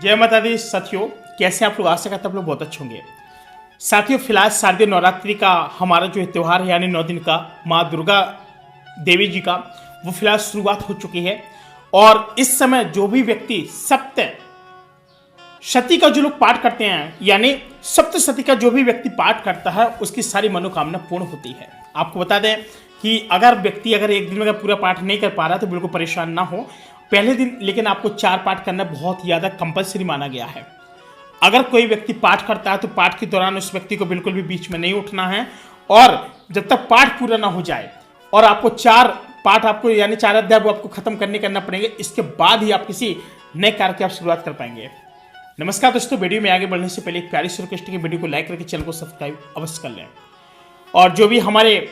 जय माता दी साथियों, कैसे आप लोग? आशा करते हैं आप लोग बहुत अच्छे होंगे। साथियों, फिलहाल शारदीय नवरात्रि का हमारा जो त्यौहार है यानी 9 दिन का माँ दुर्गा देवी जी का वो फिलहाल शुरुआत हो चुकी है। और इस समय जो भी व्यक्ति सप्तशती का जो लोग पाठ करते हैं यानी सप्तशती का जो भी व्यक्ति पाठ करता है उसकी सारी मनोकामना पूर्ण होती है। आपको बता दें कि अगर एक दिन में अगर पूरा पाठ नहीं कर पा रहा तो बिल्कुल परेशान ना हो पहले दिन, लेकिन आपको 4 पाठ करना बहुत ज़्यादा कंपलसरी माना गया है। अगर कोई व्यक्ति पाठ करता है तो पाठ के दौरान उस व्यक्ति को बिल्कुल भी बीच में नहीं उठना है और जब तक पाठ पूरा ना हो जाए और आपको 4 पाठ आपको यानी 4 अध्याय वो आपको खत्म करना पड़ेंगे। इसके बाद ही आप किसी नए कार्य की आप शुरुआत कर पाएंगे। नमस्कार दोस्तों, वीडियो में आगे बढ़ने से पहले एक प्यारी सी रिक्वेस्ट की वीडियो को लाइक करके चैनल को सब्सक्राइब अवश्य कर लें। और जो भी हमारे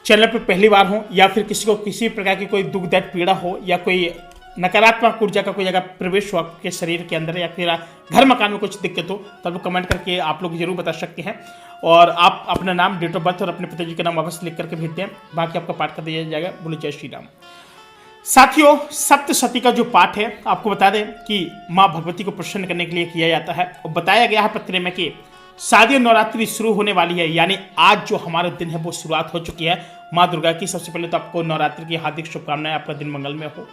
चैनल पर पहली बार हो या फिर किसी को किसी प्रकार की कोई दुखदायक पीड़ा हो या कोई नकारात्मक ऊर्जा का कोई जगह प्रवेश हो आपके शरीर के अंदर या फिर घर मकान में कुछ दिक्कत हो तो आप लोग कमेंट करके आप लोग जरूर बता सकते हैं। और आप अपना नाम, डेट ऑफ बर्थ और अपने पिताजी का नाम वापस लिख करके भेजते हैं, बाकी आपका पाठ कर दिया जाएगा। बोलो जय श्री राम। साथियों, सप्तशती का जो पाठ है आपको बता दें कि माँ भगवती को प्रसन्न करने के लिए किया जाता है। और बताया गया है पत्र में कि शारदीय नवरात्रि शुरू होने वाली है, यानी आज जो हमारा दिन है वो शुरुआत हो चुकी है माँ दुर्गा की। सबसे पहले तो आपको नवरात्रि की हार्दिक शुभकामनाएं, आपका दिन मंगलमय हो।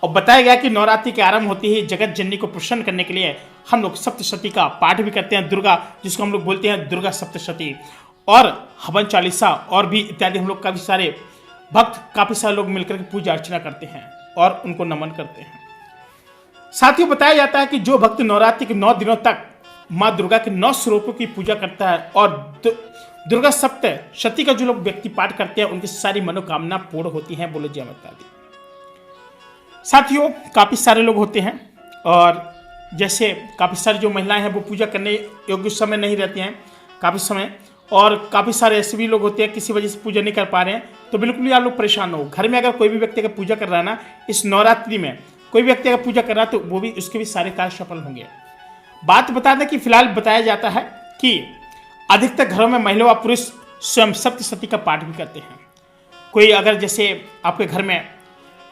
और बताया गया कि नवरात्रि के आरंभ होते ही जगत जननी को प्रसन्न करने के लिए हम लोग सप्तशती का पाठ भी करते हैं, दुर्गा जिसको हम लोग बोलते हैं दुर्गा सप्तशती, और हवन चालीसा और भी इत्यादि। हम लोग काफी सारे भक्त, काफी सारे लोग मिलकर के पूजा अर्चना करते हैं और उनको नमन करते हैं। साथियों, बताया जाता है कि जो भक्त नवरात्रि के 9 दिनों तक माँ दुर्गा के 9 स्वरूपों की पूजा करता है और दुर्गा सप्तशती का जो लोग व्यक्ति पाठ करते हैं उनकी सारी मनोकामना पूर्ण होती हैं। बोलो जय माता दी। साथियों, काफी सारे लोग होते हैं और जैसे काफी सारी जो महिलाएं हैं वो पूजा करने योग्य समय नहीं रहती हैं काफी समय, और काफी सारे ऐसे भी लोग होते हैं किसी वजह से पूजा नहीं कर पा रहे हैं। तो बिल्कुल भी आप लोग परेशान न हो। घर में अगर कोई भी व्यक्ति अगर पूजा कर रहा है ना, इस नवरात्रि में कोई व्यक्ति अगर पूजा कर रहा है तो वो भी उसके भी सारे कार्य सफल होंगे। बात बता दें कि फिलहाल बताया जाता है कि अधिकतर घरों में महिला व पुरुष स्वयं सप्तशती का पाठ भी करते हैं। कोई अगर जैसे आपके घर में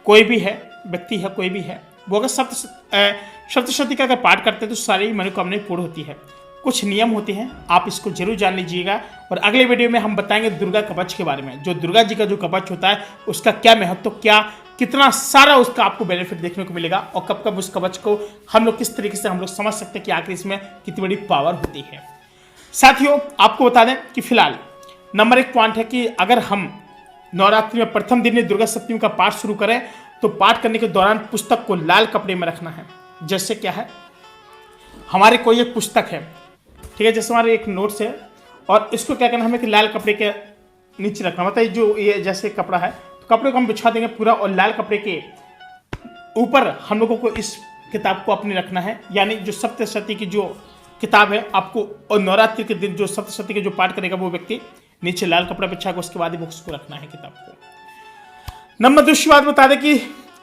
कोई भी है व्यक्ति है, कोई भी है, वो अगर सप्तशती का अगर पाठ करते हैं तो सारी मनोकामनाएं पूर्ण होती है। कुछ नियम होते हैं, आप इसको जरूर जान लीजिएगा। और अगले वीडियो में हम बताएंगे दुर्गा कवच के बारे में। जो दुर्गा जी का जो कवच होता है उसका क्या महत्व, क्या कितना सारा उसका आपको बेनिफिट देखने को मिलेगा और कब कब उस कवच को हम लोग किस तरीके से हम लोग समझ सकते हैं कि आखिर इसमें कितनी बड़ी पावर होती है। साथियों, आपको बता दें कि फिलहाल नंबर 1 पॉइंट है कि अगर हम नवरात्रि में प्रथम दिन में दुर्गा सप्तमी का पाठ शुरू करें तो पाठ करने के दौरान पुस्तक को लाल कपड़े में रखना है। जैसे क्या है, हमारे कोई एक पुस्तक है, ठीक है, जैसे हमारे एक नोट्स है और इसको क्या करना है हमें कि लाल कपड़े के नीचे रखना। मतलब जो ये जैसे कपड़ा है तो कपड़े को हम बिछा देंगे पूरा और लाल कपड़े के ऊपर हम लोगों को इस किताब को अपने रखना है। यानी जो सप्तशती की जो किताब है आपको, और नवरात्रि के दिन जो सप्तशती के जो पाठ करेगा वो व्यक्ति नीचे लाल कपड़ा बिछा कर उसके बाद ही उसको रखना है किताब को। नंबर 2 बात बता दें कि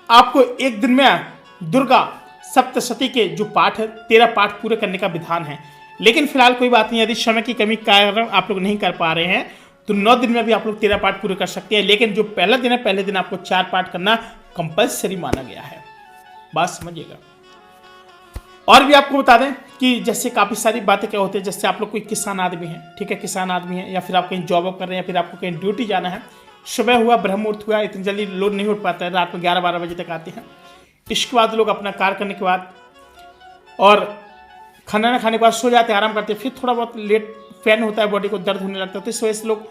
आपको एक दिन में दुर्गा सप्तशती के जो पाठ है 13 पाठ पूरे करने का विधान है। लेकिन फिलहाल कोई बात नहीं, यदि समय की कमी के कारण आप लोग नहीं कर पा रहे हैं तो 9 दिन में भी आप लोग 13 पाठ पूरे कर सकते हैं। लेकिन जो पहला दिन है, पहले दिन आपको 4 पाठ करना कंपल्सरी माना गया है। बात समझिएगा। और भी आपको बता दें कि जैसे काफ़ी सारी बातें क्या होती है, जैसे आप लोग कोई किसान आदमी है, ठीक है, किसान आदमी है या फिर आप कहीं जॉब कर रहे हैं या फिर आपको कहीं ड्यूटी जाना है, सुबह हुआ, ब्रह्म मुहूर्त हुआ, इतनी जल्दी लोग नहीं उठ पाता है, रात में 11-12 बजे तक आते हैं। इसके बाद लोग अपना कार्य करने के बाद और खाना ना खाने के बाद सो जाते हैं, आराम करते हैं, फिर थोड़ा बहुत लेट फैन होता है, बॉडी को दर्द होने लगता है, तो इस वजह से लोग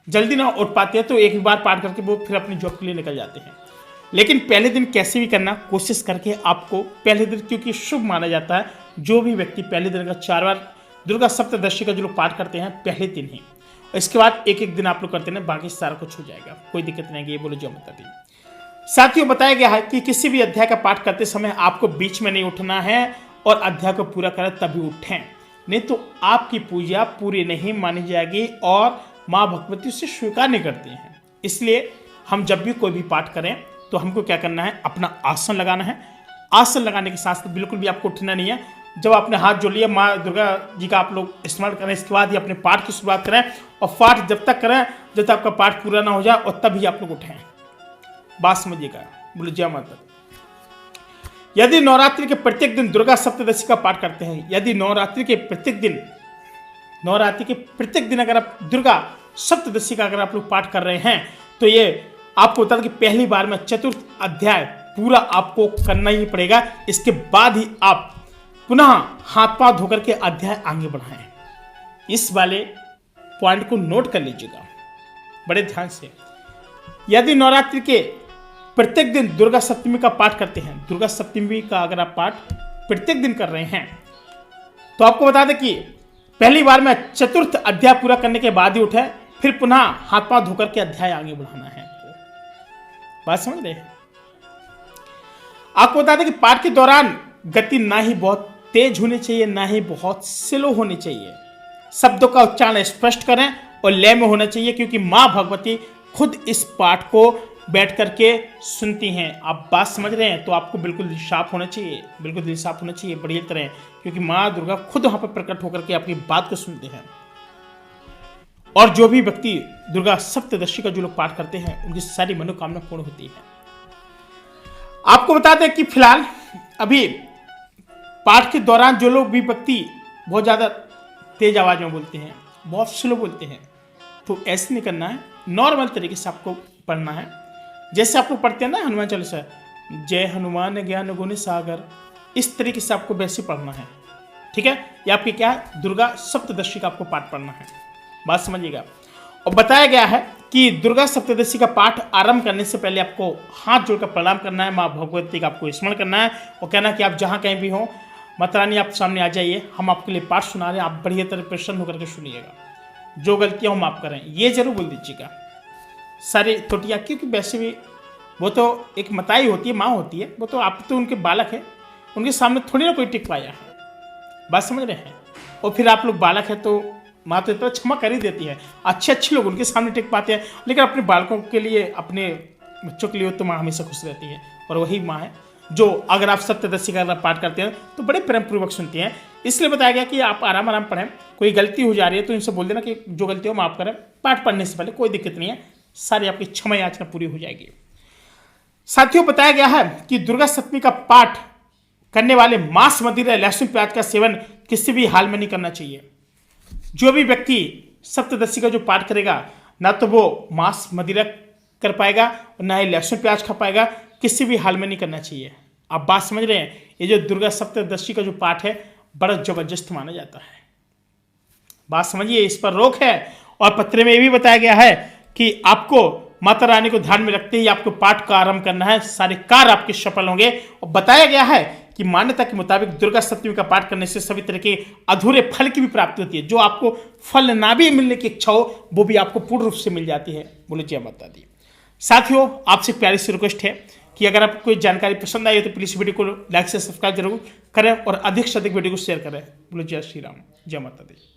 जल्दी ना उठ पाते हैं। तो एक बार पाठ करके वो फिर अपनी जॉब के लिए निकल जाते हैं। लेकिन पहले दिन कैसे भी करना कोशिश करके आपको पहले दिन, क्योंकि शुभ माना जाता है जो भी व्यक्ति पहले दिन का 4 बार दुर्गा सप्तशती का जो लोग पाठ करते हैं पहले दिन ही, इसके बाद एक दिन आप लोग करते हैं, बाकी सारा कुछ हो जाएगा, कोई दिक्कत नहीं है। ये बोलो जय माता दी। साथियों, बताया गया है कि किसी भी अध्याय का पाठ करते समय आपको बीच में नहीं उठना है और अध्याय को पूरा करें तभी उठें, नहीं तो आपकी पूजा पूरी नहीं मानी जाएगी और माँ भगवती उसे स्वीकार नहीं करती हैं। इसलिए हम जब भी कोई भी पाठ करें तो हमको क्या करना है, अपना आसन लगाना है। आसन लगाने के साथ साथ बिल्कुल भी आपको उठना नहीं है। जब आपने हाथ जोड़ लिया, माँ दुर्गा जी का आप लोग स्मरण करें, इसके बाद ही अपने पाठ की शुरुआत करें और पाठ जब तक करें जब तक आपका पाठ पूरा ना हो जाए और तभी आप लोग उठें। बात समझिएगा। बोलो जय माता। यदि नवरात्रि के प्रत्येक दिन दुर्गा सप्तदशी का पाठ करते हैं, यदि नवरात्रि के प्रत्येक दिन अगर आप दुर्गा सप्तदशी का अगर आप लोग पाठ कर रहे हैं, तो ये आपको बता दें कि पहली बार में चतुर्थ अध्याय पूरा आपको करना ही पड़ेगा। इसके बाद ही आप पुनः हाथ पांव धोकर के अध्याय आगे बढ़ाएं। इस वाले पॉइंट को नोट कर लीजिएगा बड़े ध्यान से। यदि नवरात्रि के प्रत्येक दिन दुर्गा सप्तमी का पाठ करते हैं, दुर्गा सप्तमी का अगर आप पाठ प्रत्येक दिन कर रहे हैं, तो आपको बता दें कि पहली बार में चतुर्थ अध्याय पूरा करने के बाद ही उठे, फिर पुनः हाथ पांव धोकर के अध्याय आगे बढ़ाना है। बात समझ रहे हैं? आपको बता दें कि पाठ के दौरान गति ना ही बहुत तेज होनी चाहिए, ना ही बहुत स्लो होनी चाहिए। शब्दों का उच्चारण स्पष्ट करें और लय में होना चाहिए, क्योंकि मां भगवती खुद इस पाठ को बैठ करके सुनती हैं। आप बात समझ रहे हैं? तो आपको बिल्कुल दिल साफ होना चाहिए, बिल्कुल दिल साफ होना चाहिए बढ़िया तरह, क्योंकि मां दुर्गा खुद वहां पर प्रकट होकर के आपकी बात को सुनते हैं। और जो भी व्यक्ति दुर्गा सप्तदशी का जो लोग पाठ करते हैं, उनकी सारी मनोकामना पूर्ण होती है। आपको बता दें कि फिलहाल अभी पाठ के दौरान जो लोग भी व्यक्ति बहुत ज्यादा तेज आवाज में बोलते हैं, बहुत स्लो बोलते हैं, तो ऐसे नहीं करना है। नॉर्मल तरीके से आपको पढ़ना है, जैसे आप लोग पढ़ते हैं ना हनुमान चालीसा, जय हनुमान ज्ञान गुण सागर, इस तरीके से आपको वैसे पढ़ना है। ठीक है, ये आपकी क्या है, दुर्गा सप्तदशी का आपको पाठ पढ़ना है। बात समझिएगा। और बताया गया है कि दुर्गा सप्तदशी का पाठ आरंभ करने से पहले आपको हाथ जोड़कर प्रणाम करना है, माँ भगवती का आपको स्मरण करना है और कहना कि आप जहाँ कहीं भी हो, माता रानी आप सामने आ जाइए, हम आपके लिए पाठ सुना रहे हैं, आप बढ़िया तरह प्रसन्न होकर के सुनिएगा, जो गलतियाँ हम माफ करें, ये जरूर बोल दीजिएगा सारी त्रुटियाँ। क्योंकि वैसे भी वो तो एक मताई होती है, माँ होती है, वो तो आप तो उनके बालक है, उनके सामने थोड़ी ना कोई टिक पाया है। बात समझ रहे हैं? और फिर आप लोग बालक है तो माँ तो इतना क्षमा कर ही देती है। अच्छे लोग उनके सामने टिक पाते हैं, लेकिन अपने बालकों के लिए, अपने बच्चों के लिए तो माँ हमेशा खुश रहती है। और वही माँ है जो अगर आप सप्तदशी का पाठ करते हैं तो बड़े प्रेम पूर्वक सुनती हैं। इसलिए बताया गया कि आप आराम आराम पढ़ें। कोई गलती हो जा रही है तो इनसे बोल देना कि जो गलती हो माफ करें, पाठ पढ़ने से पहले कोई दिक्कत नहीं है, सारी आपकी क्षमा याचना पूरी हो जाएगी। साथियों, बताया गया है कि दुर्गा सप्तमी का पाठ करने वाले मांस, मदिरा, लहसुन, प्याज का सेवन किसी भी हाल में नहीं करना चाहिए। जो भी व्यक्ति सप्तदशी का जो पाठ करेगा, ना तो वो मांस मदिरा कर पाएगा और ना ही लहसुन प्याज खा पाएगा, किसी भी हाल में नहीं करना चाहिए। आप बात समझ रहे हैं? ये जो दुर्गा सप्तदशी का जो पाठ है, बड़ा जबरदस्त माना जाता है। बात समझिए, इस पर रोक है। और पत्र में ये भी बताया गया है कि आपको माता रानी को ध्यान में रखते ही आपको पाठ का आरंभ करना है, सारे कार्य आपके सफल होंगे। और बताया गया है कि मान्यता के मुताबिक दुर्गा सप्तमी का पाठ करने से सभी तरह के अधूरे फल की भी प्राप्ति होती है। जो आपको फल ना भी मिलने की इच्छा हो, वो भी आपको पूर्ण रूप से मिल जाती है। बोलो जय माता दी। साथियों, आपसे प्यारी सी रिक्वेस्ट है कि अगर आपको कोई जानकारी पसंद आई हो तो प्लीज वीडियो को लाइक से सब्सक्राइब जरूर करें और अधिक से अधिक वीडियो को शेयर करें। बोलो जय श्री राम, जय माता दी।